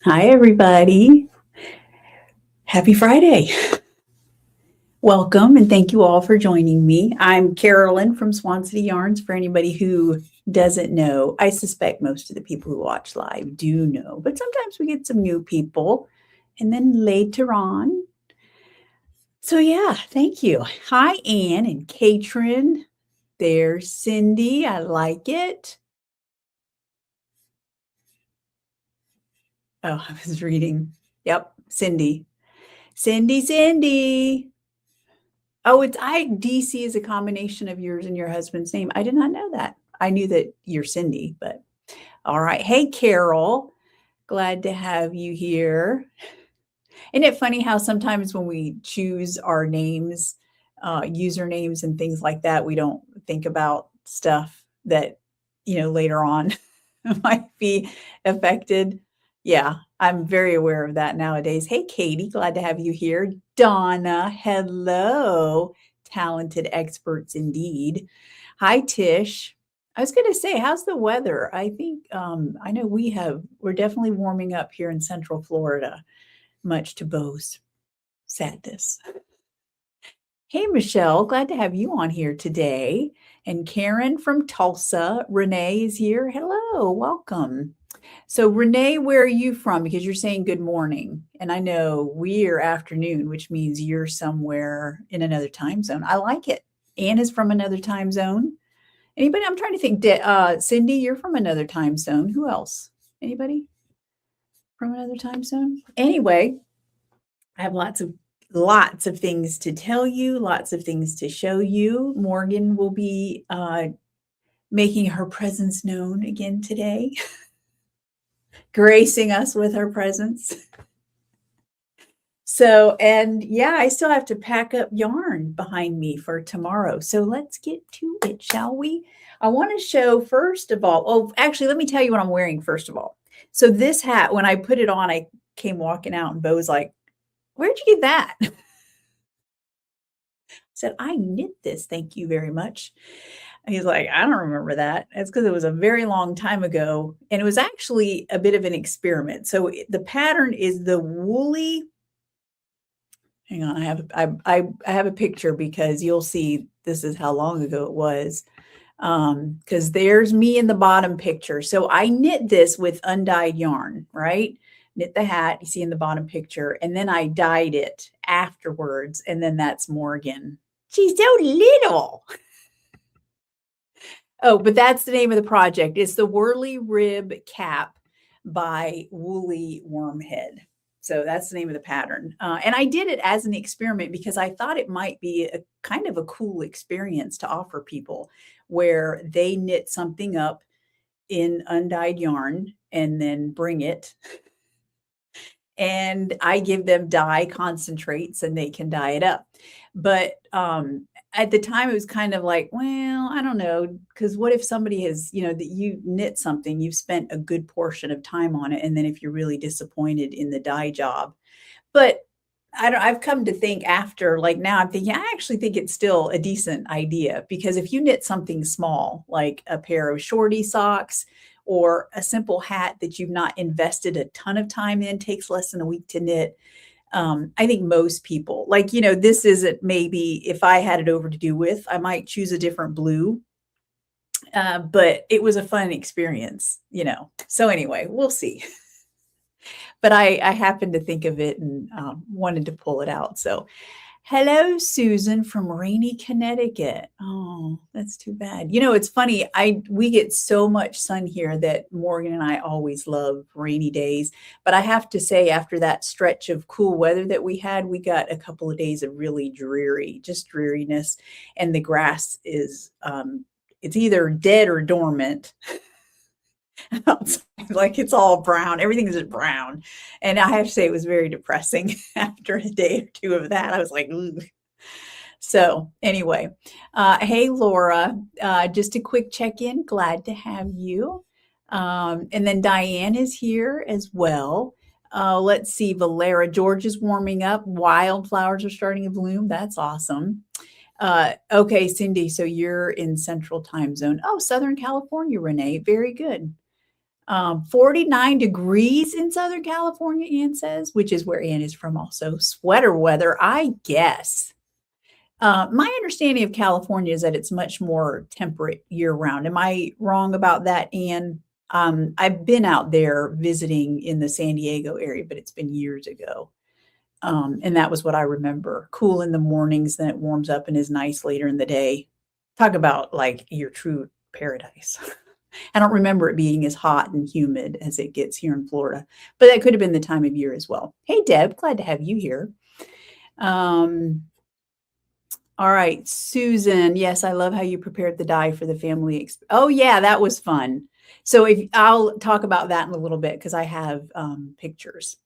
Hi, everybody. Happy Friday. Welcome, and thank you all for joining me. I'm Carolyn from Swan City Yarns. For anybody who doesn't know, I suspect most of the people who watch live do know, but sometimes we get some new people, and then later on. So yeah, thank you. Hi, Anne and Katrin. There's Cindy. I like it. Oh, I was reading. Yep, Cindy. Cindy. Oh, it's DC is a combination of yours and your husband's name. I did not know that. I knew that you're Cindy, but all right. Hey, Carol, glad to have you here. Isn't it funny how sometimes when we choose our names, usernames and things like that, we don't think about stuff that, later on might be affected. Yeah, I'm very aware of that nowadays. Hey, Katie, glad to have you here. Donna, hello. Talented experts indeed. Hi, Tish. I was going to say, how's the weather? I think I know we're definitely warming up here in Central Florida, much to Bo's sadness. Hey, Michelle, glad to have you on here today. And Karen from Tulsa, Renee is here. Hello, welcome. So, Renee, where are you from? Because you're saying good morning. And I know we're afternoon, which means you're somewhere in another time zone. I like it. Anne is from another time zone. Anybody? I'm trying to think. Cindy, you're from another time zone. Who else? Anybody from another time zone? Anyway, I have lots of things to tell you, lots of things to show you. Morgan will be making her presence known again today, gracing us with her presence. So, and yeah, I still have to pack up yarn behind me for tomorrow. So let's get to it, shall we? I want to show first of all, actually, let me tell you what I'm wearing first of all. So this hat, when I put it on, I came walking out and Bo's like, "Where'd you get that?" I said, "I knit this, thank you very much." And he's like, "I don't remember that." It's because it was a very long time ago. And it was actually a bit of an experiment. So the pattern is the woolly. Hang on, I have a picture because you'll see this is how long ago it was. Because there's me in the bottom picture. So I knit this with undyed yarn, right? Knit the hat you see in the bottom picture, and then I dyed it afterwards. And then that's Morgan. She's so little. Oh, but that's the name of the project. It's the Whirly Rib Cap by Woolly Wormhead. So that's the name of the pattern. And I did it as an experiment because I thought it might be a kind of a cool experience to offer people where they knit something up in undyed yarn and then bring it. And I give them dye concentrates and they can dye it up. But at the time, it was kind of like, well, I don't know, because what if somebody has, that you knit something, you've spent a good portion of time on it, and then if you're really disappointed in the dye job. But I've come to think after, like now I'm thinking, I actually think it's still a decent idea because if you knit something small, like a pair of shorty socks or a simple hat that you've not invested a ton of time in, takes less than a week to knit. I think most people like, this isn't maybe if I had it over to do with, I might choose a different blue. But it was a fun experience. So anyway, we'll see. But I happened to think of it and wanted to pull it out. So hello, Susan from rainy Connecticut. Oh, that's too bad. It's funny. We get so much sun here that Morgan and I always love rainy days. But I have to say, after that stretch of cool weather that we had, we got a couple of days of really just dreariness. And the grass is it's either dead or dormant outside. Like it's all brown. Everything is just brown. And I have to say it was very depressing after a day or two of that. I was like, ooh. So anyway, hey, Laura, just a quick check-in. Glad to have you. And then Diane is here as well. Let's see, Valera, George is warming up. Wildflowers are starting to bloom. That's awesome. Okay, Cindy, so you're in Central Time Zone. Oh, Southern California, Renee. Very good. 49 degrees in Southern California, Ann says, which is where Ann is from also. Sweater weather, I guess. My understanding of California is that it's much more temperate year round. Am I wrong about that, Ann? I've been out there visiting in the San Diego area, but it's been years ago. And that was what I remember. Cool in the mornings, then it warms up and is nice later in the day. Talk about like your true paradise. I don't remember it being as hot and humid as it gets here in Florida, but that could have been the time of year as well. Hey, Deb, glad to have you here. All right, Susan. Yes, I love how you prepared the die for the family. Oh, yeah, that was fun. So I'll talk about that in a little bit because I have pictures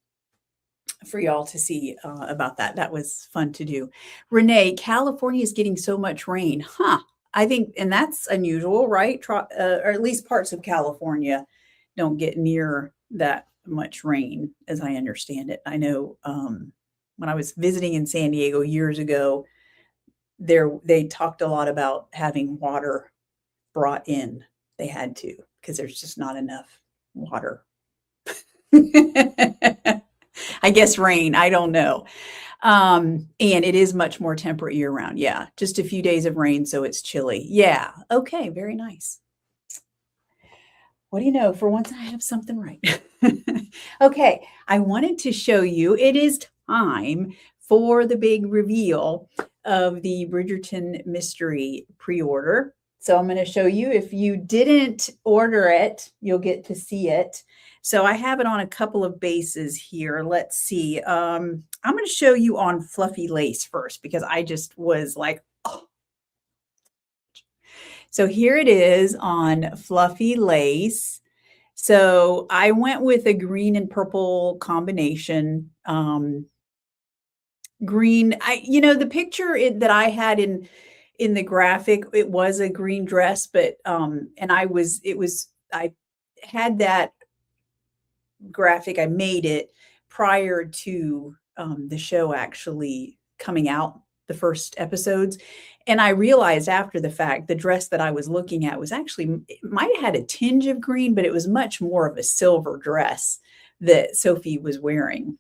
for y'all to see about that. That was fun to do. Renee, California is getting so much rain. Huh. I think, and that's unusual, right? Or at least parts of California don't get near that much rain, as I understand it. I know when I was visiting in San Diego years ago, they talked a lot about having water brought in. They had to because there's just not enough water. I guess rain. I don't know. And it is much more temperate year round. Yeah. Just a few days of rain. So it's chilly. Yeah. Okay. Very nice. What do you know? For once, I have something right. Okay. I wanted to show you, it is time for the big reveal of the Bridgerton Mystery pre-order. So I'm going to show you. If you didn't order it, you'll get to see it. So I have it on a couple of bases here. Let's see. I'm going to show you on Fluffy Lace first because I just was like, oh. So here it is on Fluffy Lace. So I went with a green and purple combination. Green, the picture that I had in the graphic, it was a green dress, but and I had that graphic, I made it prior to the show actually coming out, the first episodes. And I realized after the fact, the dress that I was looking at was actually, it might have had a tinge of green, but it was much more of a silver dress that Sophie was wearing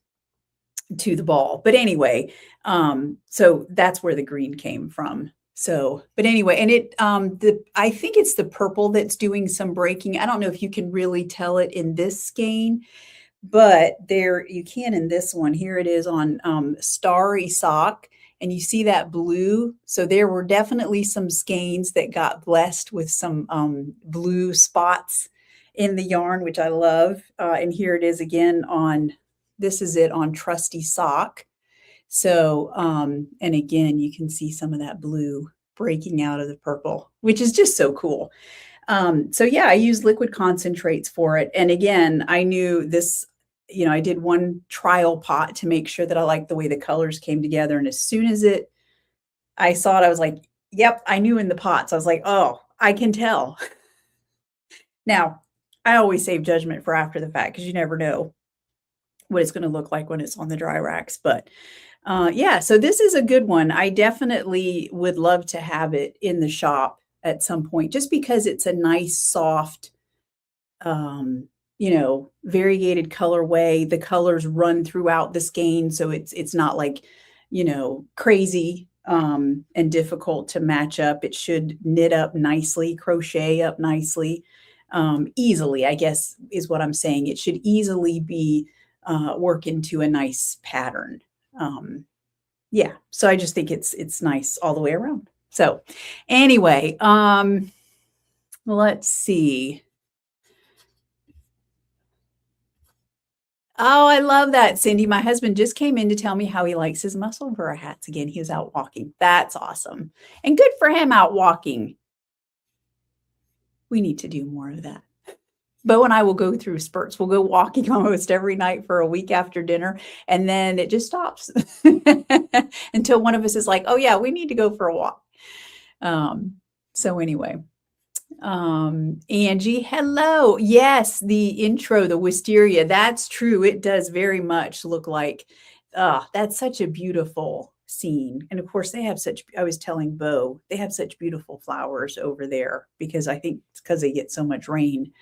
to the ball. But anyway, so that's where the green came from. So, but anyway, and I think it's the purple that's doing some breaking. I don't know if you can really tell it in this skein, but there you can in this one. Here it is on Starry Sock, and you see that blue. So there were definitely some skeins that got blessed with some blue spots in the yarn, which I love. And here it is again this is it on Trusty Sock. So, and again, you can see some of that blue breaking out of the purple, which is just so cool. So yeah, I use liquid concentrates for it. And again, I knew this, I did one trial pot to make sure that I liked the way the colors came together. And as soon as I saw it, I was like, yep, I knew in the pots. I was like, oh, I can tell. Now, I always save judgment for after the fact because you never know what it's going to look like when it's on the dry racks. But yeah, so this is a good one. I definitely would love to have it in the shop at some point, just because it's a nice, soft, variegated colorway. The colors run throughout the skein, so it's not like, crazy and difficult to match up. It should knit up nicely, crochet up nicely, easily, I guess is what I'm saying. It should easily be work into a nice pattern. Yeah, so I just think it's nice all the way around. So anyway, let's see. Oh, I love that, Cindy. My husband just came in to tell me how he likes his muscle burr hats again. He was out walking. That's awesome. And good for him out walking. We need to do more of that. Bo and I will go through spurts. We'll go walking almost every night for a week after dinner, and then it just stops until one of us is like, "Oh yeah, we need to go for a walk." So anyway, Angie, hello. Yes, the intro, the wisteria. That's true. It does very much look like, that's such a beautiful scene. And of course, they have such, I was telling Bo, they have such beautiful flowers over there because I think it's because they get so much rain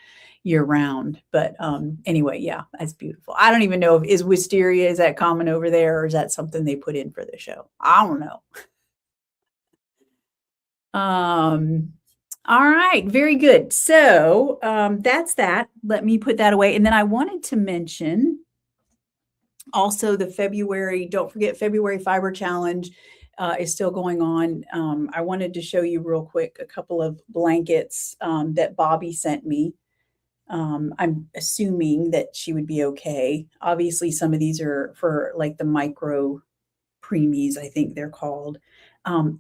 year round. But anyway, yeah, that's beautiful. I don't even know if is wisteria, is that common over there or is that something they put in for the show? I don't know. All right, very good. So that's that. Let me put that away. And then I wanted to mention also the February, don't forget February Fiber Challenge is still going on. I wanted to show you real quick a couple of blankets that Bobby sent me. I'm assuming that she would be okay. Obviously, some of these are for like the micro preemies, I think they're called.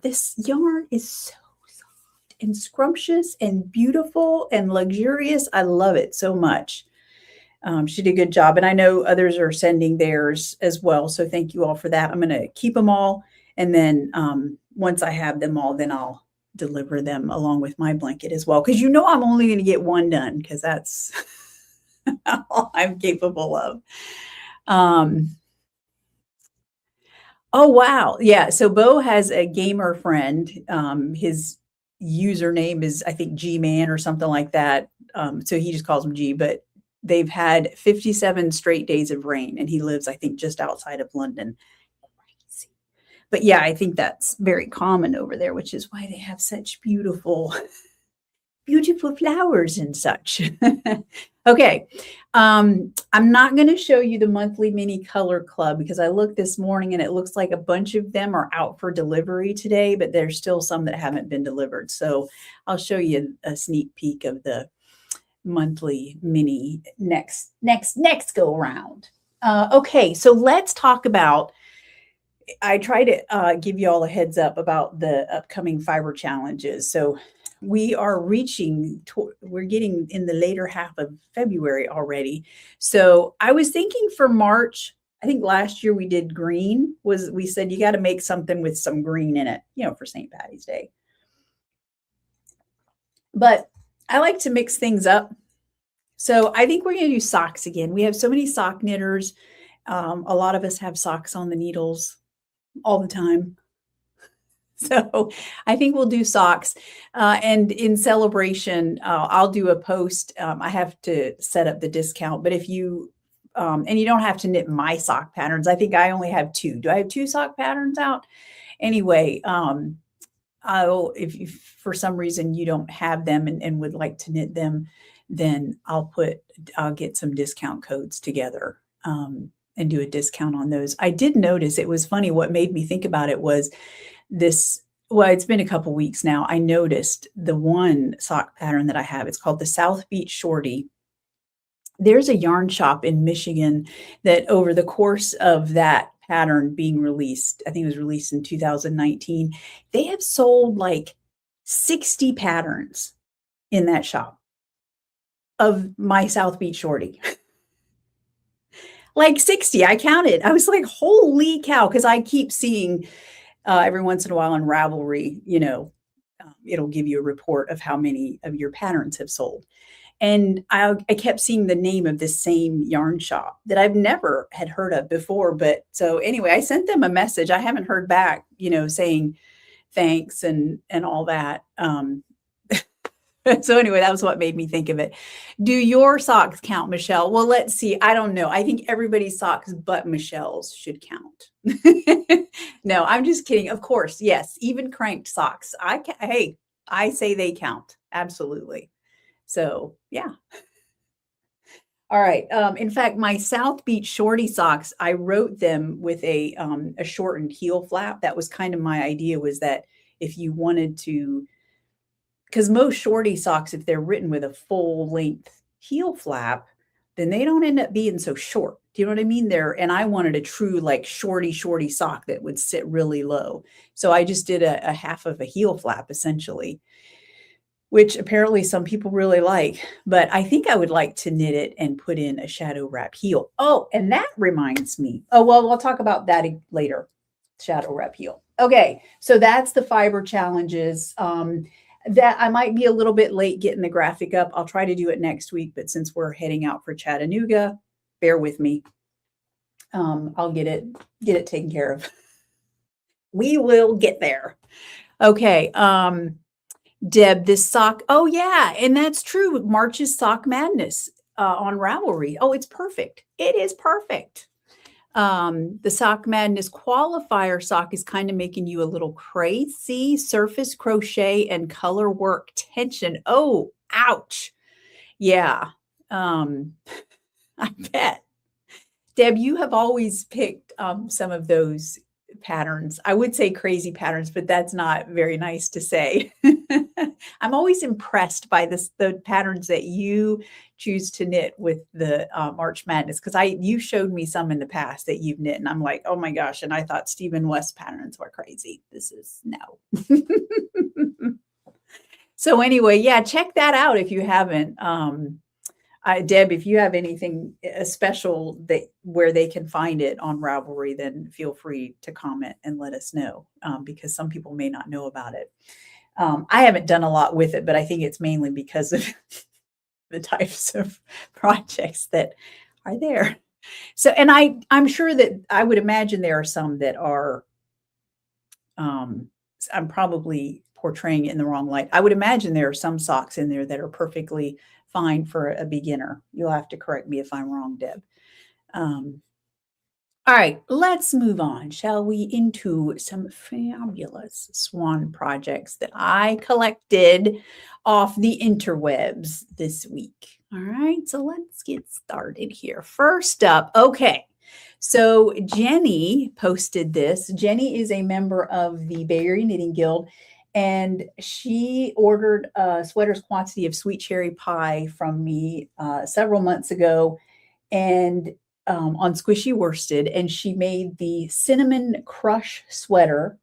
This yarn is so soft and scrumptious and beautiful and luxurious. I love it so much. She did a good job. And I know others are sending theirs as well. So thank you all for that. I'm going to keep them all. And then once I have them all, then I'll deliver them along with my blanket as well. Because you know I'm only going to get one done because that's all I'm capable of. Oh, wow. Yeah. So Bo has a gamer friend. His username is, I think, G-Man or something like that. So he just calls him G, but they've had 57 straight days of rain, and he lives, I think, just outside of London. Crazy. But yeah, I think that's very common over there, which is why they have such beautiful, beautiful flowers and such. Okay. I'm not going to show you the monthly mini color club because I looked this morning and it looks like a bunch of them are out for delivery today, but there's still some that haven't been delivered. So I'll show you a sneak peek of the monthly mini next go around. Okay, so let's talk about, I try to give you all a heads up about the upcoming fiber challenges. So we are we're getting in the later half of February already. So I was thinking for March, I think last year we did green, we said you got to make something with some green in it, for St. Patty's Day. But I like to mix things up. So I think we're going to do socks again. We have so many sock knitters. A lot of us have socks on the needles all the time. So I think we'll do socks. And in celebration, I'll do a post. I have to set up the discount, but if you, and you don't have to knit my sock patterns. I think I only have 2. Do I have 2 sock patterns out? Anyway, if for some reason you don't have them and would like to knit them, then I'll get some discount codes together and do a discount on those. I did notice, it was funny, what made me think about it was it's been a couple weeks now. I noticed the one sock pattern that I have, it's called the South Beach Shorty. There's a yarn shop in Michigan that over the course of that pattern being released, I think it was released in 2019, they have sold like 60 patterns in that shop of my South Beach Shorty. Like 60, I counted. I was like, holy cow, because I keep seeing every once in a while on Ravelry, it'll give you a report of how many of your patterns have sold. And I kept seeing the name of this same yarn shop that I've never had heard of before. But so anyway, I sent them a message. I haven't heard back, saying thanks and all that. So anyway, that was what made me think of it. Do your socks count, Michelle? Well, let's see. I don't know. I think everybody's socks but Michelle's should count. No, I'm just kidding. Of course, yes. Even cranked socks. Hey, I say they count. Absolutely. So yeah. All right. In fact, my South Beach Shorty socks, I wrote them with a shortened heel flap. That was kind of my idea, was that if you wanted to, because most shorty socks, if they're written with a full length heel flap, then they don't end up being so short. Do you know what I mean? And I wanted a true like shorty sock that would sit really low. So I just did a half of a heel flap essentially. which apparently some people really like. But I think I would like to knit it and put in a shadow wrap heel. Oh, and that reminds me. Oh, well, we'll talk about that later. Shadow wrap heel. Okay, so that's the fiber challenges. That I might be a little bit late getting the graphic up. I'll try to do it next week, but since we're heading out for Chattanooga, bear with me. I'll get it taken care of. We will get there. Okay. Deb, this sock. Oh yeah, and that's true. March's Sock Madness on Ravelry. Oh, it's perfect. It is perfect. The Sock Madness qualifier sock is kind of making you a little crazy. Surface crochet and color work tension. Oh, ouch. Yeah. I bet. Deb, you have always picked some of those patterns. I would say crazy patterns, but that's not very nice to say. I'm always impressed by the patterns that you choose to knit with the March Madness, because you showed me some in the past that you've knit, and I'm like, oh my gosh! And I thought Stephen West patterns were crazy. This is no. So anyway, yeah, check that out if you haven't. Deb, if you have anything special where they can find it on Ravelry, then feel free to comment and let us know, because some people may not know about it. I haven't done a lot with it, but I think it's mainly because of the types of projects that are there. So, and I'm sure that I would imagine there are some that are, I'm probably portraying it in the wrong light. I would imagine there are some socks in there that are perfectly fine for a beginner. You'll have to correct me if I'm wrong, Deb. All right, let's move on, shall we, into some fabulous Swan projects that I collected off the interwebs this week. All right, so let's get started here. First up, okay, so Jenny posted this. Jenny is a member of the Bay Area Knitting Guild, and she ordered a sweater's quantity of sweet cherry pie from me several months ago, and on Squishy Worsted, and she made the Cinnamon Crush sweater,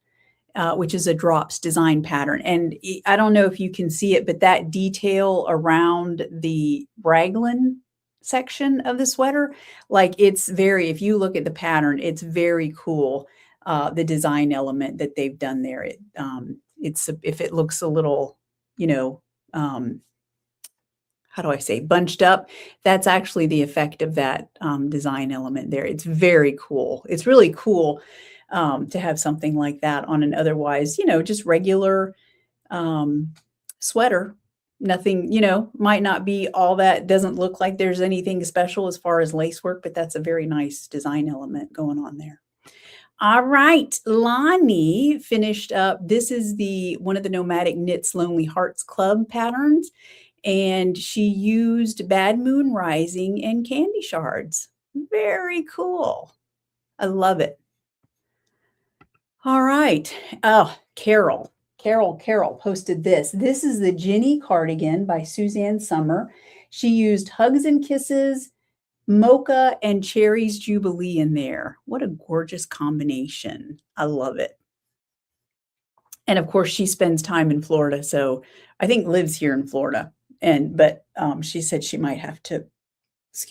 which is a drops design pattern. And I don't know if you can see it, but that detail around the raglan section of the sweater, like it's if you look at the pattern, it's very cool. The design element that they've done there. If it looks a little, how do I say, bunched up, that's actually the effect of that design element there. It's very cool. It's really cool to have something like that on an otherwise, just regular sweater. Nothing, might not be all that, doesn't look like there's anything special as far as lace work, but that's a very nice design element going on there. All right, Lonnie finished up. This is one of the Nomadic Knits Lonely Hearts Club patterns. And she used Bad Moon Rising and candy shards. Very cool. I love it. All right. Oh, Carol posted this. This is the Ginny cardigan by Suzanne Summer. She used Hugs and Kisses, Mocha, and Cherries Jubilee in there. What a gorgeous combination. I love it. And of course, she spends time in Florida, so I think lives here in Florida. But she said she might have to,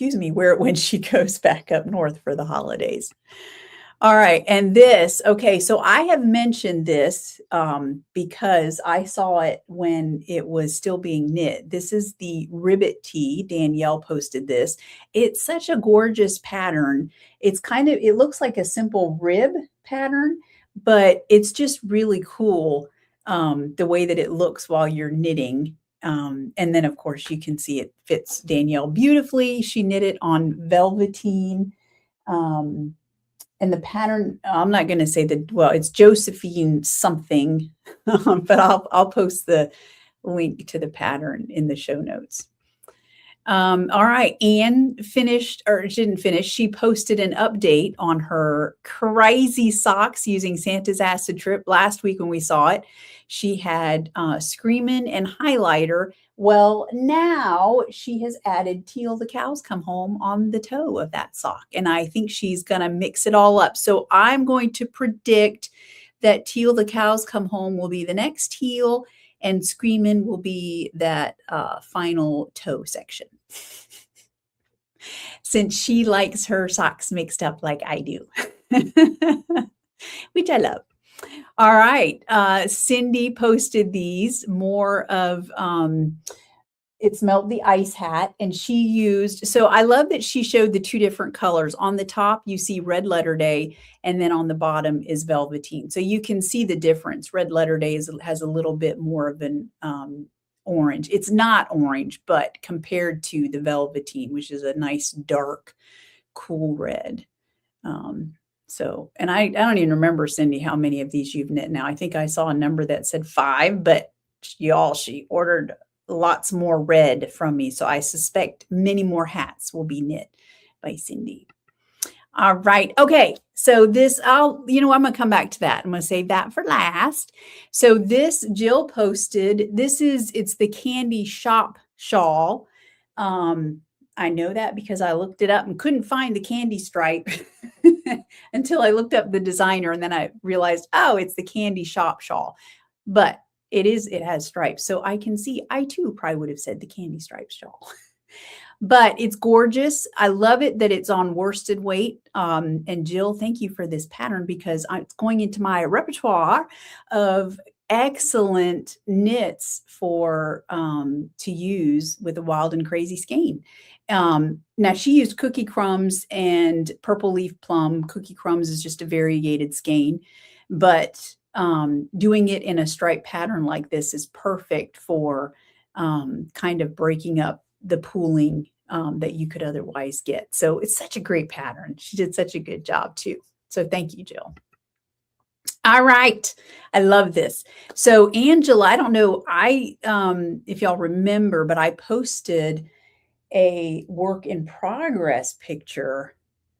wear it when she goes back up north for the holidays. All right, and this, okay, so I have mentioned this because I saw it when it was still being knit. This is the Ribbit Tee. Danielle posted this. It's such a gorgeous pattern. It looks like a simple rib pattern, but it's just really cool the way that it looks while you're knitting. And then, of course, you can see it fits Danielle beautifully. She knit it on velveteen. And the pattern, I'm not going to say it's Josephine something, but I'll post the link to the pattern in the show notes. All right, Anne didn't finish. She posted an update on her crazy socks using Santa's Acid Trip last week when we saw it. She had Screamin' and Highlighter. Well, now she has added Teal the Cows Come Home on the toe of that sock, and I think she's going to mix it all up. So I'm going to predict that Teal the Cows Come Home will be the next teal, and Screamin' will be that final toe section. Since she likes her socks mixed up like I do, which I love. All right. Cindy posted these more of it's Melt the Ice Hat, and she used, so I love that she showed the two different colors. On the top, you see Red Letter Day, and then on the bottom is Velveteen. So you can see the difference. Red Letter Day has a little bit more of an orange. It's not orange, but compared to the Velveteen, which is a nice dark, cool red. So, and I don't even remember, Cindy, how many of these you've knit now. I think I saw a number that said 5, but y'all, she ordered lots more red from me. So I suspect many more hats will be knit by Cindy. All right. Okay. So this, I'm going to come back to that. I'm going to save that for last. So this Jill posted, it's the Candy Shop shawl. I know that because I looked it up and couldn't find the candy stripe until I looked up the designer, and then I realized, oh, it's the Candy Shop shawl. But it has stripes. So I can see, I too probably would have said the Candy Stripe shawl. But it's gorgeous. I love it that it's on worsted weight. And Jill, thank you for this pattern, because it's going into my repertoire of excellent knits for to use with a Wild and Crazy skein. Now she used Cookie Crumbs and Purple Leaf Plum. Cookie Crumbs is just a variegated skein, but doing it in a stripe pattern like this is perfect for kind of breaking up the pooling that you could otherwise get. So it's such a great pattern. She did such a good job too. So thank you, Jill. All right. I love this. So Angela, I don't know, if y'all remember, but I posted a work in progress picture.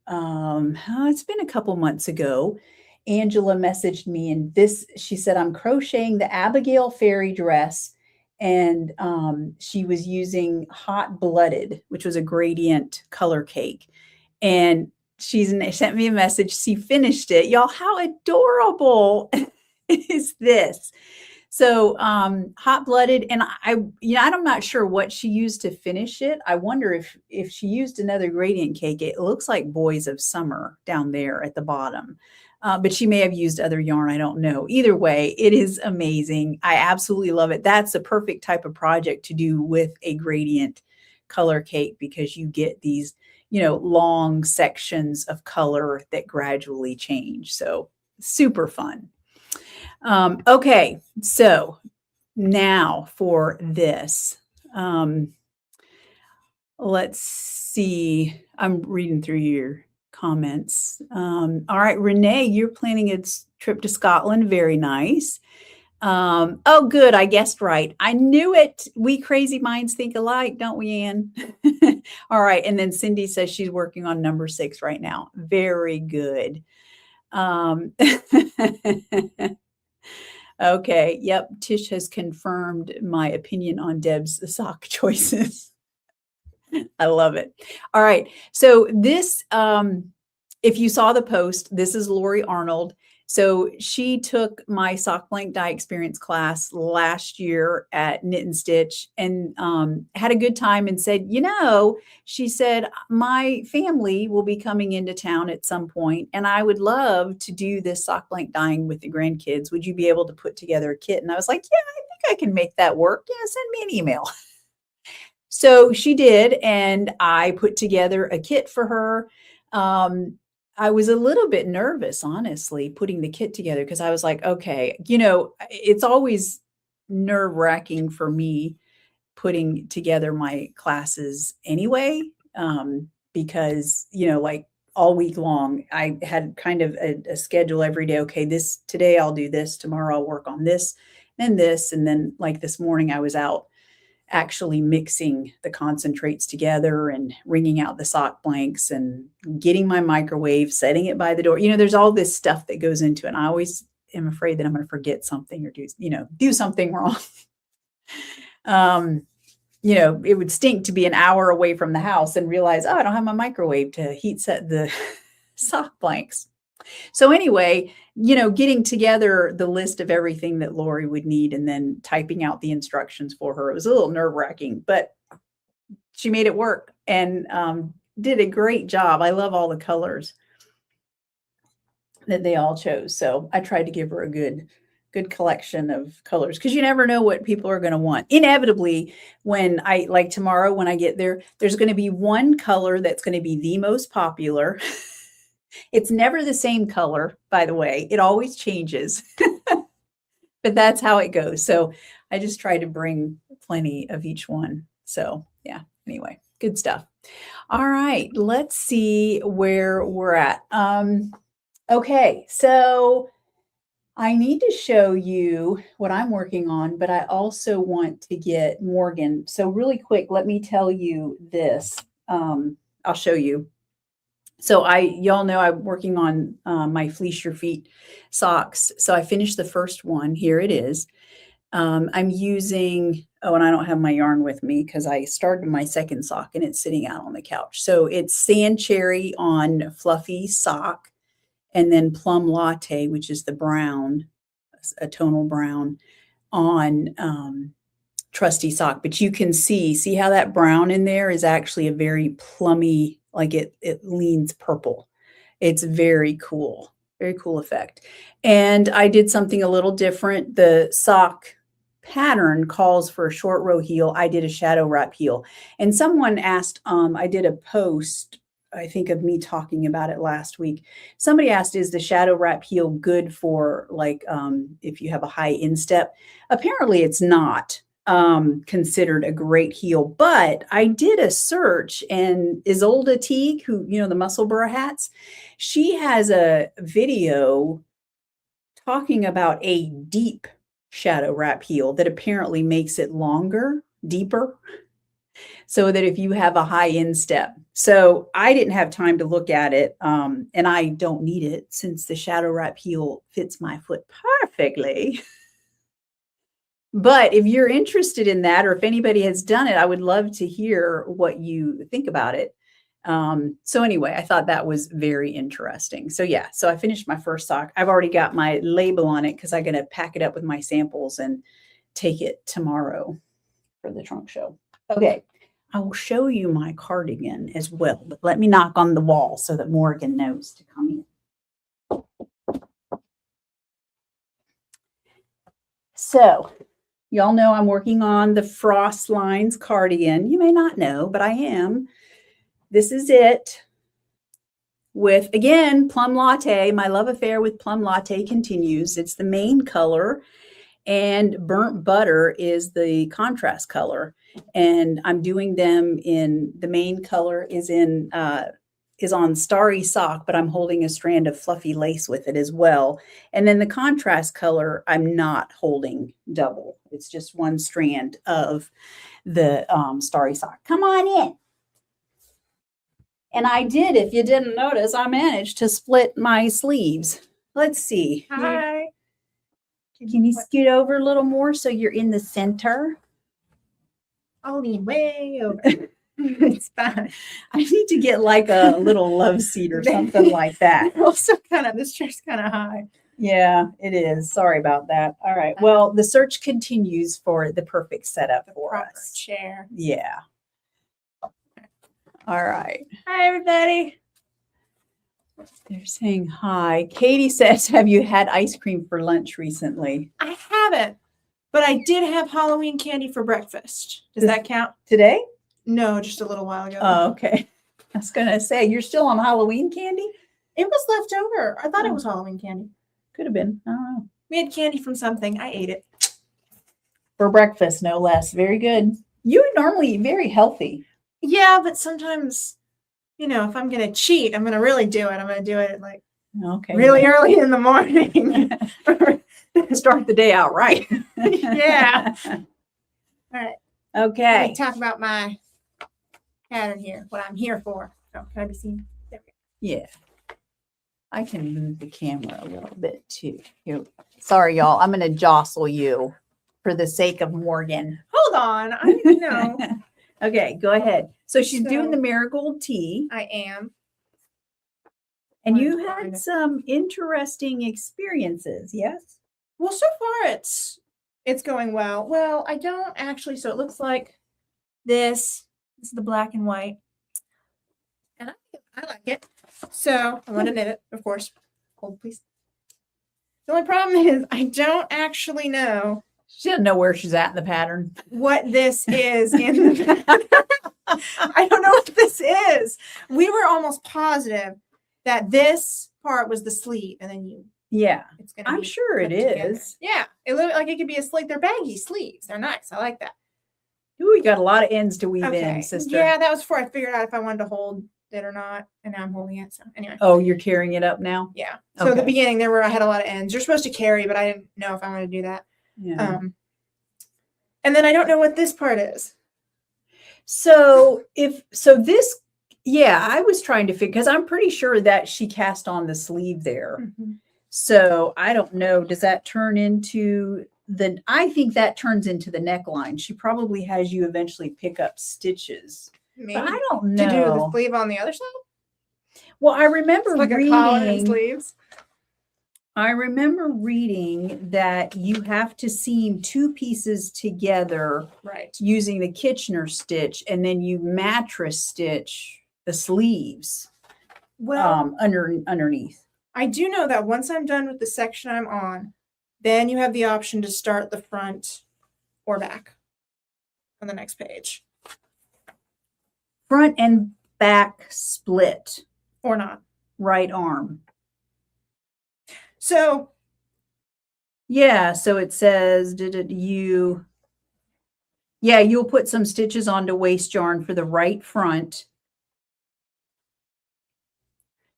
It's been a couple months ago. Angela messaged me, and she said, I'm crocheting the Abigail fairy dress, and she was using Hot Blooded, which was a gradient color cake. And she sent me a message. She finished it. Y'all, how adorable is this? So Hot Blooded, and I'm not sure what she used to finish it. I wonder if she used another gradient cake. It looks like Boys of Summer down there at the bottom. But she may have used other yarn. I don't know. Either way, it is amazing. I absolutely love it. That's the perfect type of project to do with a gradient color cake, because you get these, long sections of color that gradually change. So super fun. Okay, so now for this. Let's see. I'm reading through your comments. All right, Renee, you're planning a trip to Scotland. Very nice. Oh, good. I guessed right. I knew it. We crazy minds think alike, don't we, Anne? All right. And then Cindy says she's working on number 6 right now. Very good. Okay. Yep. Tish has confirmed my opinion on Deb's sock choices. I love it. All right. So this, if you saw the post, this is Lori Arnold. So she took my sock blank dye experience class last year at Knit and Stitch, and had a good time, and said, she said, my family will be coming into town at some point, and I would love to do this sock blank dyeing with the grandkids. Would you be able to put together a kit? And I was like, yeah, I think I can make that work. Yeah, send me an email. So she did, and I put together a kit for her. I was a little bit nervous, honestly, putting the kit together, because I was like, okay, it's always nerve-wracking for me putting together my classes anyway, because, like all week long, I had kind of a schedule every day. Okay, today I'll do this, tomorrow I'll work on this, and then like this morning I was out actually mixing the concentrates together and wringing out the sock blanks and getting my microwave, setting it by the door. There's all this stuff that goes into it. And I always am afraid that I'm going to forget something or do something wrong. It would stink to be an hour away from the house and realize, oh, I don't have my microwave to heat set the sock blanks. So anyway, getting together the list of everything that Lori would need and then typing out the instructions for her, it was a little nerve-wracking, but she made it work and did a great job. I love all the colors that they all chose. So I tried to give her a good collection of colors because you never know what people are going to want. Inevitably, when I like tomorrow, when I get there, there's going to be one color that's going to be the most popular. It's never the same color, by the way. It always changes, but that's how it goes. So I just try to bring plenty of each one. So yeah, anyway, good stuff. All right, let's see where we're at. Okay, so I need to show you what I'm working on, but I also want to get Morgan. So really quick, let me tell you this. I'll show you. So y'all know I'm working on my Fleece Your Feet socks. So I finished the first one. Here it is. I'm using, and I don't have my yarn with me because I started my second sock and it's sitting out on the couch. So it's Sand Cherry on Fluffy Sock, and then Plum Latte, which is the brown, a tonal brown, on Trusty Sock. But you can see how that brown in there is actually a very plummy, like it leans purple. It's very cool effect. And I did something a little different. The sock pattern calls for a short row heel. I did a shadow wrap heel. And someone asked, I did a post, I think, of me talking about it last week. Somebody asked, is the shadow wrap heel good for like if you have a high instep? Apparently it's not considered a great heel, but I did a search, and Isolde Teague, who, the Musselburgh hats, she has a video talking about a deep shadow wrap heel that apparently makes it longer, deeper, so that if you have a high instep. So I didn't have time to look at it, and I don't need it since the shadow wrap heel fits my foot perfectly. But if you're interested in that, or if anybody has done it, I would love to hear what you think about it. So anyway, I thought that was very interesting. So yeah, so I finished my first sock. I've already got my label on it because I'm going to pack it up with my samples and take it tomorrow for the trunk show. Okay, I will show you my cardigan as well, but let me knock on the wall so that Morgan knows to come in. So y'all know I'm working on the Frost Lines cardigan. You may not know, but I am. This is it with, again, Plum Latte. My love affair with Plum Latte continues. It's the main color, and Burnt Butter is the contrast color. And I'm doing them in, the main color is on Starry Sock, but I'm holding a strand of fluffy lace with it as well. And then the contrast color, I'm not holding double. It's just one strand of the Starry Sock. Come on in. And I did, if you didn't notice, I managed to split my sleeves. Let's see. Hi. Can you scoot over a little more so you're in the center? I'll lean way over. It's fine. I need to get like a little love seat or something like that. Also this chair's kind of high. Yeah, it is. Sorry about that. All right. Well, the search continues for the perfect setup for us. Chair. Yeah. All right. Hi, everybody. They're saying hi. Katie says, have you had ice cream for lunch recently? I haven't, but I did have Halloween candy for breakfast. Does that count? Today? No, just a little while ago. Oh, okay. I was going to say, you're still on Halloween candy? It was left over. I thought it was Halloween candy. Could have been. I don't know. We had candy from something. I ate it. For breakfast, no less. Very good. You would normally eat very healthy. Yeah, but sometimes, if I'm going to cheat, I'm going to really do it. I'm going to do it like really early in the morning. Start the day out right. Yeah. All right. Okay. Let me talk about my pattern here, what I'm here for. Oh, can I be seen? There we go. Yeah. I can move the camera a little bit too. Here. Sorry, y'all. I'm going to jostle you for the sake of Morgan. Hold on. I need to know. Okay, go ahead. So she's doing the marigold tea. I am. And you had some interesting experiences, yes? Well, so far it's going well. Well, I don't actually, so it looks like this is the black and white. And I like it. So I want to knit it, of course. Hold, please. The only problem is I don't actually know. She doesn't know where she's at in the pattern. What this is in the pattern. I don't know what this is. We were almost positive that this part was the sleeve, and then it's gonna I'm sure it is. Yeah, it looked like it could be a sleeve. They're baggy sleeves. They're nice. I like that. Ooh, you got a lot of ends to weave in, sister. Yeah, that was before I figured out if I wanted to hold it or not, and now I'm holding it. So anyway. Oh, you're carrying it up now? Yeah. So at the beginning I had a lot of ends. You're supposed to carry, but I didn't know if I wanted to do that. Yeah. And then I don't know what this part is. So this, I was trying to figure, because I'm pretty sure that she cast on the sleeve there. Mm-hmm. So I don't know. Does that turn into I think that turns into the neckline. She probably has you eventually pick up stitches. Maybe. But I don't know. To do the sleeve on the other side? Well, I remember like reading. A collar and sleeves. I remember reading that you have to seam two pieces together, right, using the Kitchener stitch, and then you mattress stitch the sleeves. Well, underneath. I do know that once I'm done with the section I'm on, then you have the option to start the front or back on the next page. Front and back split. Or not. Right arm. So. Yeah, so it says, you'll put some stitches onto waist yarn for the right front.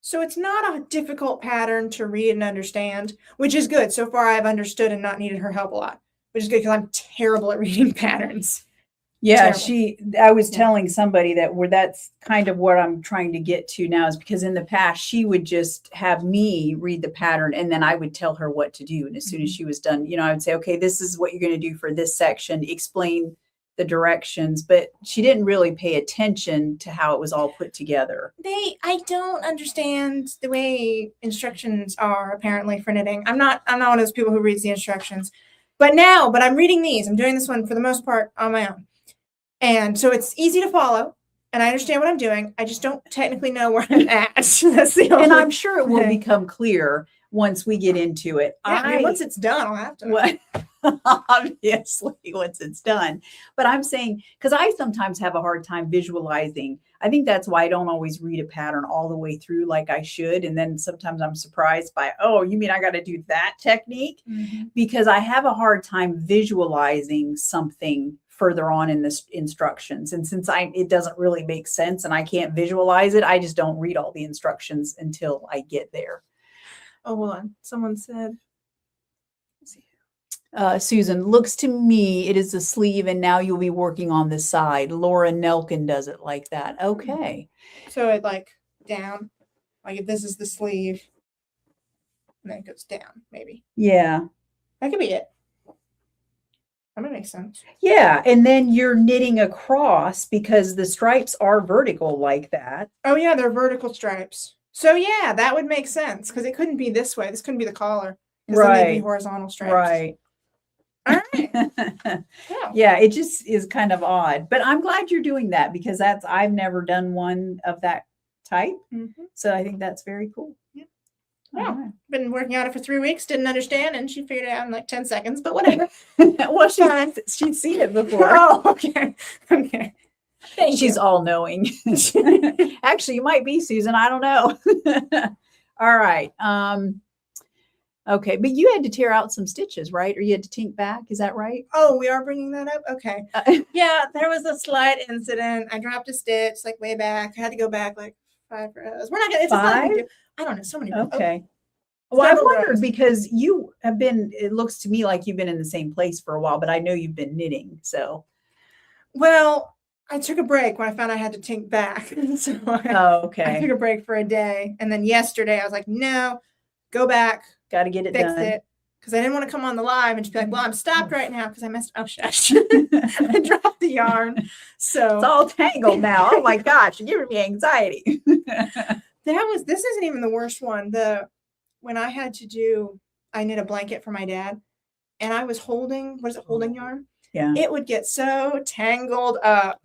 So it's not a difficult pattern to read and understand, which is good. So far, I've understood and not needed her help a lot, which is good because I'm terrible at reading patterns. Yeah, I was telling somebody that's kind of what I'm trying to get to now, is because in the past she would just have me read the pattern and then I would tell her what to do. And as soon as she was done, I would say, okay, this is what you're going to do for this section, explain the directions, but she didn't really pay attention to how it was all put together. I don't understand the way instructions are apparently for knitting. I'm not one of those people who reads the instructions, but I'm reading these. I'm doing this one for the most part on my own. And so it's easy to follow and I understand what I'm doing. I just don't technically know where I'm at. That's the only and I'm sure it will become clear once we get into it. Yeah, once it's done, I'll have to. Obviously, once it's done. But I'm saying, because I sometimes have a hard time visualizing. I think that's why I don't always read a pattern all the way through like I should. And then sometimes I'm surprised by, oh, you mean I got to do that technique? Mm-hmm. Because I have a hard time visualizing something further on in the instructions. And since it doesn't really make sense and I can't visualize it, I just don't read all the instructions until I get there. Oh, hold on. Someone said, Susan, looks to me it is the sleeve and now you'll be working on the side. Laura Nelkin does it like that. Okay. So it down, like if this is the sleeve and then it goes down, maybe. Yeah. That could be it. That would make sense. Yeah. And then you're knitting across because the stripes are vertical like that. Oh yeah, they're vertical stripes. So yeah, that would make sense because it couldn't be this way. This couldn't be the collar. Right. Then they'd be horizontal stripes. Right. All right. Yeah, it just is kind of odd. But I'm glad you're doing that because I've never done one of that type. Mm-hmm. So I think that's very cool. Yeah. Well, right. Been working on it for 3 weeks, didn't understand, and she figured it out in like 10 seconds, but whatever. Well, she'd seen it before. Oh, okay. Okay. She's all knowing. Actually, you might be, Susan. I don't know. All right. Okay, but you had to tear out some stitches, right? Or you had to tink back. Is that right? Oh, we are bringing that up? Okay. Yeah, there was a slight incident. I dropped a stitch way back. I had to go back 5 rows. We're not going to, 5? I don't know, so many rows. Okay. Well, I wondered because you have been, it looks to me like you've been in the same place for a while, but I know you've been knitting, so. Well, I took a break when I found I had to tink back. So okay. I took a break for a day. And then yesterday I was like, no, go back. Got to get it done. It. Because I didn't want to come on the live and just be like, well, I'm stopped right now because I messed up. I dropped the yarn. So it's all tangled now. Oh my gosh, you're giving me anxiety. This isn't even the worst one. When I had to I knit a blanket for my dad, and I was holding, holding yarn? Yeah. It would get so tangled up.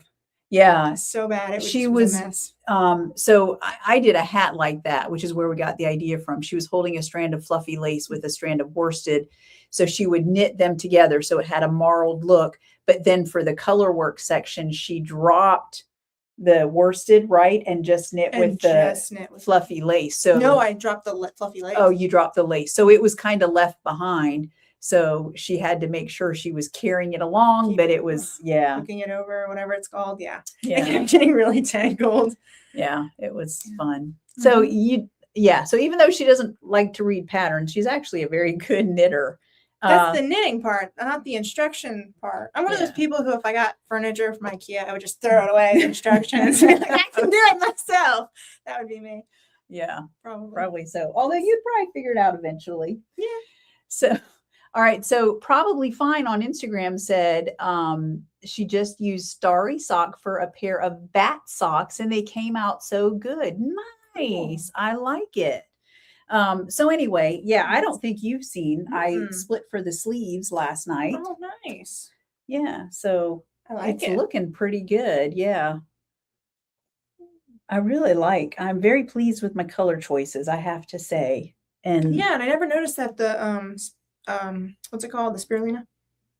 Yeah. So bad. It She was was, a mess. so I did a hat like that, which is where we got the idea from. She was holding a strand of fluffy lace with a strand of worsted. So she would knit them together so it had a marled look. But then for the color work section, she dropped the worsted, right, and just knit with the fluffy lace. So no, I dropped the fluffy lace. Oh, you dropped the lace. So it was kind of left behind. So she had to make sure she was carrying it along, but it was, hooking it over, whatever it's called. Yeah. Yeah. It kept getting really tangled. Yeah, it was fun. So so even though she doesn't like to read patterns, she's actually a very good knitter. That's the knitting part, not the instruction part. I'm one of those people who, if I got furniture from IKEA, I would just throw it away as instructions. I can do it myself. That would be me. Yeah, probably so. Although you'd probably figure it out eventually. Yeah. So, all right. So Probably Fine on Instagram said she just used Starry Sock for a pair of bat socks, and they came out so good. Nice. Cool. I like it. So anyway, I don't think you've seen. I split for the sleeves last night. Oh, nice. Yeah. So I like it's looking pretty good. Yeah. I'm very pleased with my color choices, I have to say. And I never noticed that the what's it called? The spirulina?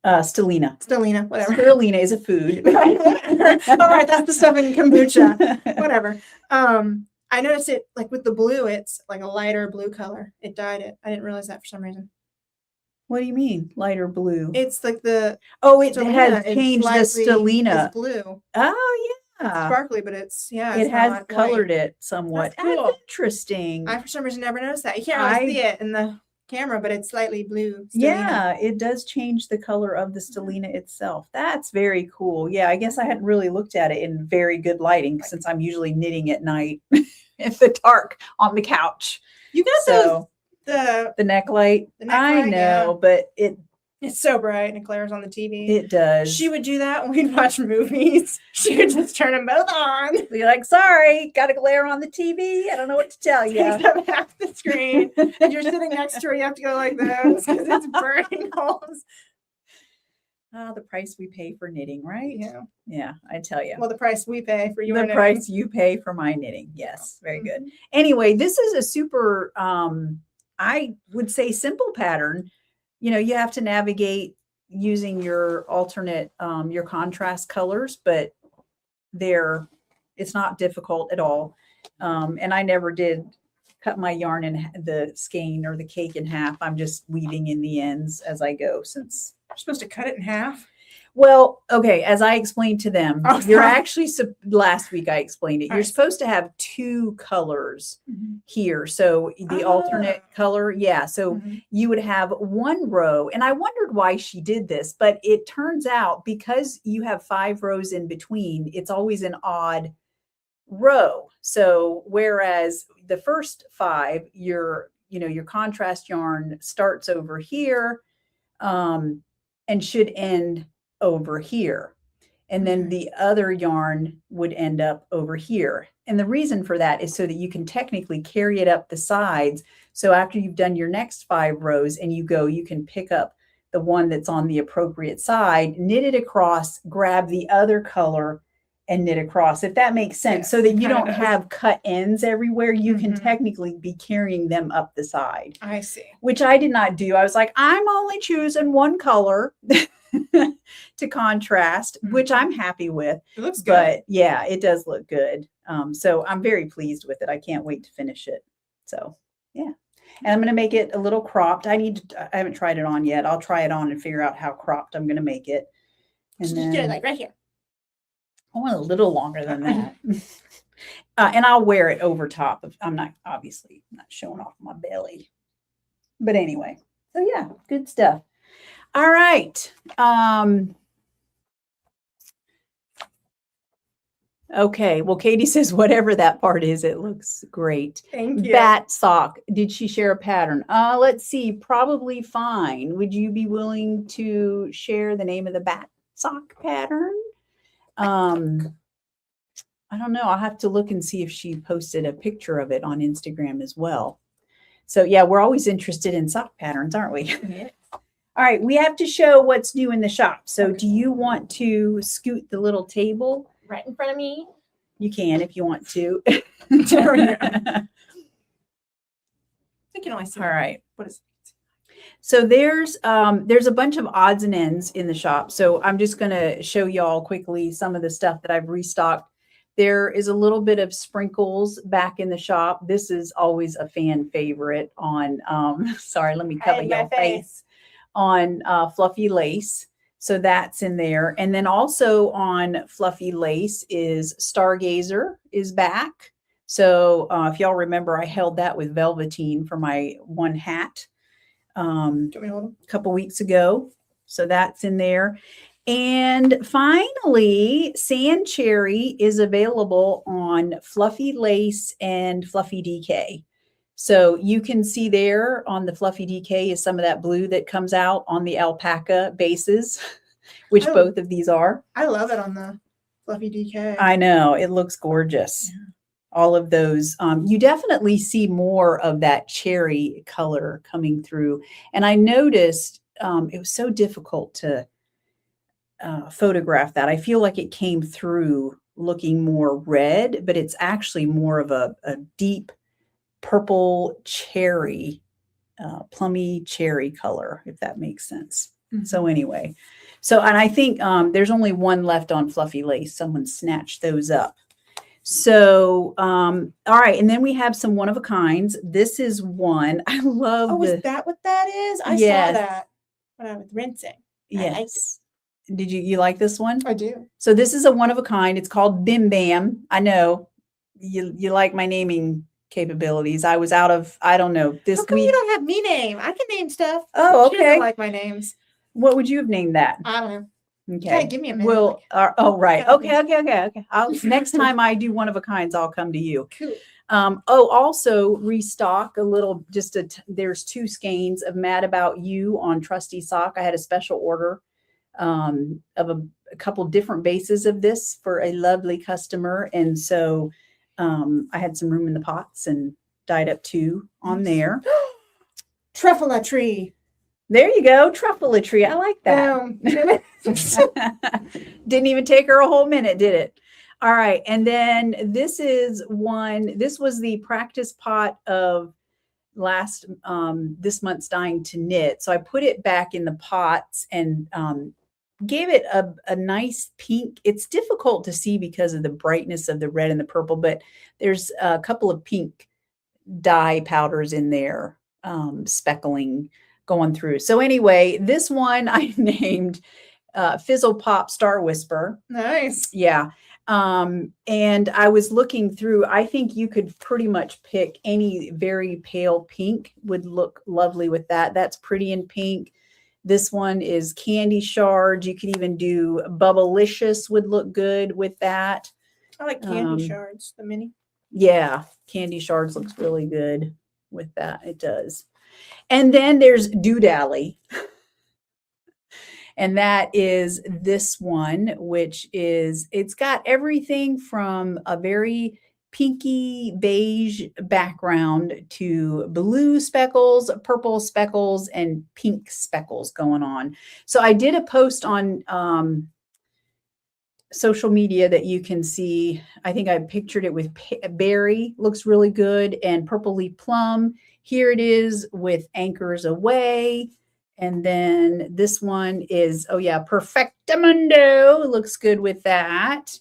Stellina. Stellina, whatever. Spirulina is a food. All right, that's the stuff in kombucha. Whatever. I noticed it like with the blue, it's like a lighter blue color. It dyed it. I didn't realize that for some reason. What do you mean, lighter blue? It's like it has changed the Stellina. It's blue. Oh, yeah. Sparkly, but it's it has colored white. It somewhat. That's cool. That's interesting. I for some reason never noticed that. You can't really see it in the camera, but it's slightly blue. Stellina. Yeah, it does change the color of the Stellina itself. That's very cool. Yeah, I guess I hadn't really looked at it in very good lighting since I'm usually knitting at night in the dark on the couch. You got the neck light. I know, but it's so bright and it glares on the TV. It does. She would do that when we'd watch movies. She would just turn them both on. Be like, sorry, got a glare on the TV. I don't know what to tell you. Takes up half the screen. If you're sitting next to her, you have to go like this because it's burning holes. The price we pay for knitting, right? Yeah. Yeah, I tell you. Well, the price we pay for your knitting. The price you pay for my knitting. Yes, very good. Anyway, this is a super, I would say, simple pattern. You have to navigate using your alternate, your contrast colors, but it's not difficult at all. And I never did cut my yarn in the skein or the cake in half. I'm just weaving in the ends as I go since you're supposed to cut it in half. Well, okay, as I explained to them, you're actually, last week I explained it, you're supposed to have two colors here. So the alternate color, so you would have one row. And I wondered why she did this, but it turns out because you have 5 rows in between, it's always an odd row. So whereas the first 5, your contrast yarn starts over here and should end over here. And then the other yarn would end up over here. And the reason for that is so that you can technically carry it up the sides. So after you've done your next 5 rows and you can pick up the one that's on the appropriate side, knit it across, grab the other color and knit across, if that makes sense. Yes, so that you don't have cut ends everywhere. You can technically be carrying them up the side. I see. Which I did not do. I was like, I'm only choosing one color to contrast, which I'm happy with. It looks good. But yeah, it does look good. So I'm very pleased with it. I can't wait to finish it. So yeah. And I'm going to make it a little cropped. I haven't tried it on yet. I'll try it on and figure out how cropped I'm going to make it. And then do it like right here. I want a little longer than that. And I'll wear it over top of, I'm not showing off my belly. But anyway, so yeah, good stuff. All right. Okay. Well, Katie says, whatever that part is, it looks great. Thank you. Bat sock. Did she share a pattern? Let's see. Probably Fine. Would you be willing to share the name of the bat sock pattern? I don't know. I'll have to look and see if she posted a picture of it on Instagram as well. So yeah, we're always interested in sock patterns, aren't we? Yeah. All right, we have to show what's new in the shop. So Okay. do you want to scoot the little table? Right in front of me. You can if you want to. There we go. I can only see. All right. What is it? So there's a bunch of odds and ends in the shop. So I'm just going to show y'all quickly some of the stuff that I've restocked. There is a little bit of sprinkles back in the shop. This is always a fan favorite on sorry, let me cover your face on fluffy lace. So that's in there. And then also on fluffy lace is Stargazer is back. So if y'all remember, I held that with velveteen for my one hat a couple weeks ago. So that's in there. And finally, Sand Cherry is available on Fluffy Lace and Fluffy DK. So you can see there on the Fluffy DK is some of that blue that comes out on the alpaca bases, which both of these are. I love it on the Fluffy DK. I know, it looks gorgeous. Yeah. All of those, you definitely see more of that cherry color coming through. And I noticed it was so difficult to photograph that. I feel like it came through looking more red, but it's actually more of a deep purple cherry, plummy cherry color, if that makes sense. Mm-hmm. So anyway, and I think there's only one left on Fluffy Lace. Someone snatched those up. So, all right. And then we have some one-of-a-kinds. This is one. I love Oh, is that what that is? I saw that when I was rinsing. Yes. Did you like this one? I do. So this is a one-of-a-kind. It's called Bim Bam. I know you like my naming capabilities. I was out of, I don't know, this How come you don't have me name? I can name stuff. Oh, okay. She doesn't like my names. What would you have named that? I don't know. Okay. Give me a minute. Well, oh, right. Okay. Next time I do one-of-a-kinds, I'll come to you. Cool. Also restock a little, there's 2 skeins of Mad About You on Trusty Sock. I had a special order of a couple different bases of this for a lovely customer. And so I had some room in the pots and dyed up 2 on there. Tree. There you go. Tree. I like that. Didn't even take her a whole minute, did it? All right. And then this was the practice pot of this month's Dying to Knit. So I put it back in the pots and gave it a nice pink. It's difficult to see because of the brightness of the red and the purple, but there's a couple of pink dye powders in there, speckling going through. So anyway, this one I named Fizzle Pop Star Whisper. Nice. Yeah. And I was looking through, I think you could pretty much pick any very pale pink would look lovely with that. That's pretty in pink. This one is Candy Shards. You could even do Bubblicious would look good with that. I like Candy Shards, the mini. Yeah, Candy Shards looks really good with that. It does. And then there's Doodally. And that is this one, which it's got everything from a very pinky beige background to blue speckles, purple speckles, and pink speckles going on. So I did a post on social media that you can see. I think I pictured it with berry, looks really good, and purpley plum. Here it is with Anchors Away. And then this one is, Perfectamundo. Looks good with that.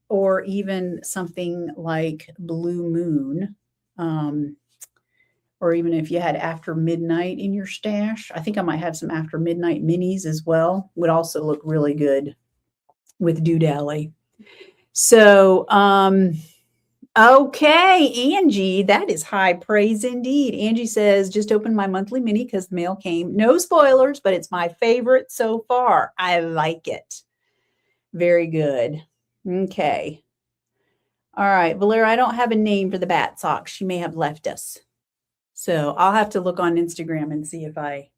Or even something like Blue Moon. Or even if you had After Midnight in your stash. I think I might have some After Midnight minis as well. Would also look really good with Doodally. So, okay, Angie, that is high praise indeed. Angie says, just opened my monthly mini because the mail came. No spoilers, but it's my favorite so far. I like it. Very good. Okay. All right, Valeria, I don't have a name for the bat socks. She may have left us. So I'll have to look on Instagram and see if I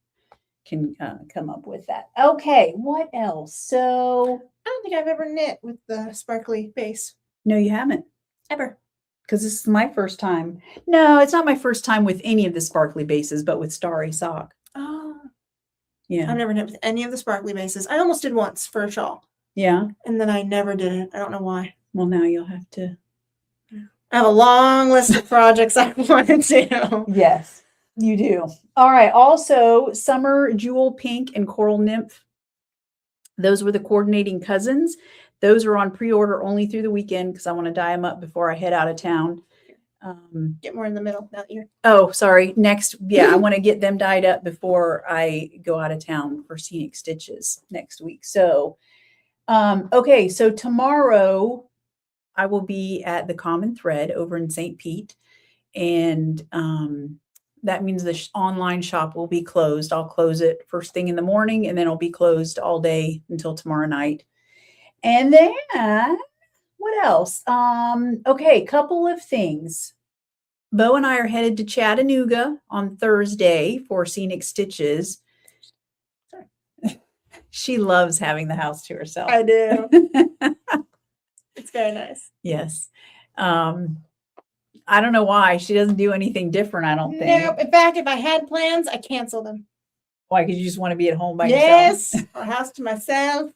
can come up with that. Okay, what else? So I don't think I've ever knit with the sparkly base. No, you haven't. Ever. Because this is my first time. No, it's not my first time with any of the sparkly bases, but with Starry Sock. Oh. Yeah. I've never done it with any of the sparkly bases. I almost did once for a shawl. Yeah. And then I never did it. I don't know why. Well, now you'll have to. I have a long list of projects I want to do. Yes, you do. All right. Also, Summer Jewel Pink and Coral Nymph. Those were the coordinating cousins. Those are on pre-order only through the weekend because I want to dye them up before I head out of town. Get more in the middle now that you're. Oh, sorry. Next, yeah, I want to get them dyed up before I go out of town for Scenic Stitches next week. So, okay. So tomorrow I will be at the Common Thread over in St. Pete, and that means the online shop will be closed. I'll close it first thing in the morning, and then it'll be closed all day until tomorrow night. And then what else? Okay, couple of things. Bo and I are headed to Chattanooga on Thursday for Scenic Stitches. She loves having the house to herself. I do. It's very nice. Yes. I don't know why. She doesn't do anything different, I don't think. No, in fact, if I had plans, I cancel them. Why? Because you just want to be at home by yes, yourself? or house to myself.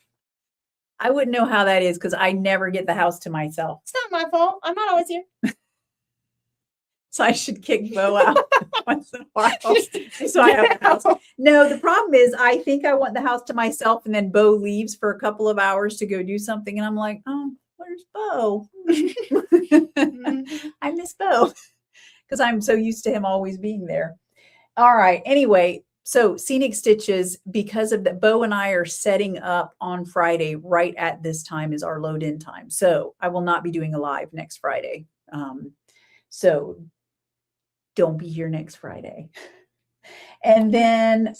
I wouldn't know how that is because I never get the house to myself. It's not my fault. I'm not always here. So I should kick Bo out once in a while. So I have the house. No, the problem is I think I want the house to myself, and then Bo leaves for a couple of hours to go do something, and I'm like, oh, where's Bo? I miss Bo because I'm so used to him always being there. All right. Anyway, so Scenic Stitches, because of that, Bo and I are setting up on Friday right at this time is our load in time. So I will not be doing a live next Friday. So don't be here next Friday. And then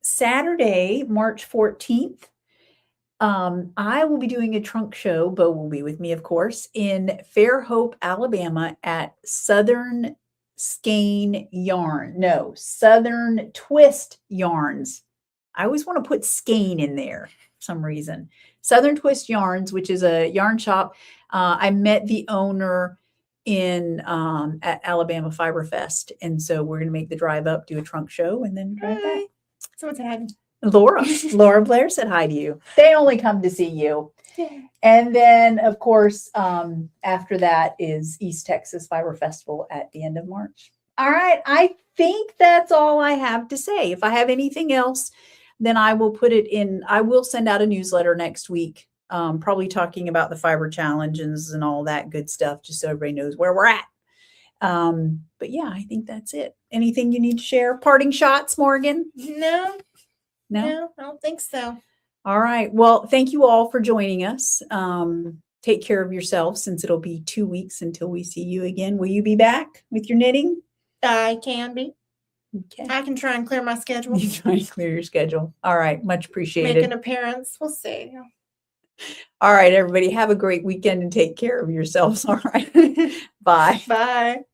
Saturday, March 14th, I will be doing a trunk show. Bo will be with me, of course, in Fairhope, Alabama at Southern Skein Yarn. No, Southern Twist Yarns. I always want to put Skein in there for some reason. Southern Twist Yarns, which is a yarn shop. I met the owner in at Alabama Fiber Fest, and so we're going to make the drive up, do a trunk show, and then drive back. Someone said hi. Laura Blair said hi to you. They only come to see you. Yeah. And then, of course, after that is East Texas Fiber Festival at the end of March. All right. I think that's all I have to say. If I have anything else, then I will put it in. I will send out a newsletter next week, probably talking about the fiber challenges and all that good stuff, just so everybody knows where we're at. But yeah, I think that's it. Anything you need to share? Parting shots, Morgan? No, No, I don't think so. All right. Well, thank you all for joining us. Take care of yourselves since it'll be 2 weeks until we see you again. Will you be back with your knitting? I can be. Okay. I can try and clear my schedule. You try to clear your schedule. All right. Much appreciated. Make an appearance. We'll see. All right, everybody. Have a great weekend and take care of yourselves. All right. Bye. Bye.